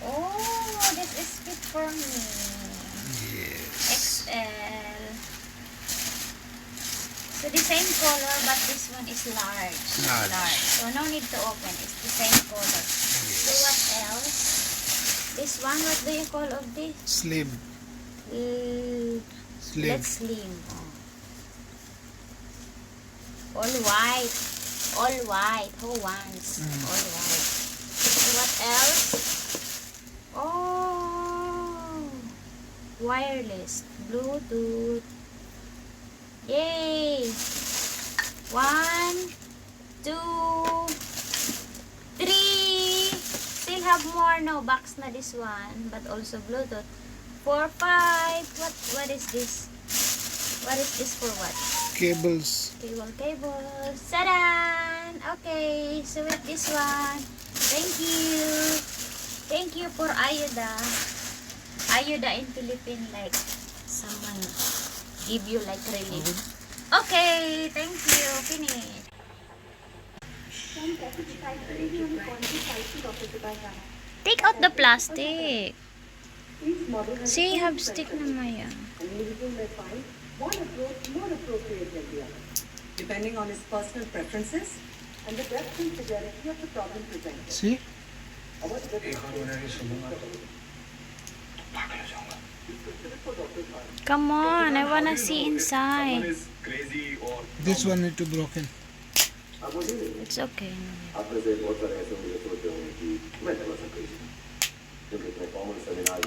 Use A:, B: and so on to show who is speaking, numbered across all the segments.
A: Oh, this is fit for me.
B: Yes.
A: XL. So the same color, but this one is large.
B: Large.
A: So no need to open. It's the same color. So what else? This one, what do you call of this?
B: Slim. Slim.
A: Let's slim. All white. All white. Who wants? All white. So what else? Oh, wireless. Bluetooth. Yay! 1, 2, 3. Still have more. No box na this one, but also Bluetooth. 4, 5. What is this? What is this for what?
B: Cables.
A: Cables. Saran! Okay, so with this one, thank you. Thank you for AYUDA. AYUDA in Philippines, like someone give you like relief. Okay, thank you. Finish. Take out the plastic. See, have stick naman yan.
C: Depending on his personal preferences and the depth and severity of the problem presented.
B: See?
A: Come on, I wanna see inside.
B: This one need to broken.
A: It's okay.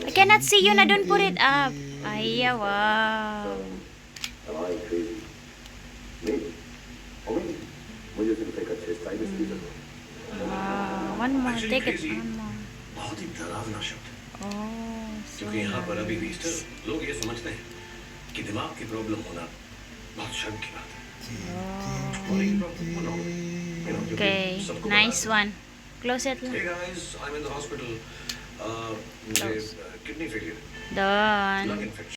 A: I cannot see you na, don't put it up. Ay, wow. Wow, one more, take it, one more.
D: बहुत ही डरावना शब्द है
A: Oh, so
D: क्योंकि यहाँ पर अभी भी
A: nice.
D: लोग ये समझते हैं कि दिमाग की प्रॉब्लम होना बहुत शर्म की बात है और ये प्रॉब्लम होना हो, you know, क्योंकि
A: Okay,
D: सबको
A: nice
D: बता
A: one. Close it
D: दें,
A: lang.
D: Hey guys, I'm in the hospital. मुझे
A: Close.
D: Kidney failure
A: Done.
D: Lung infection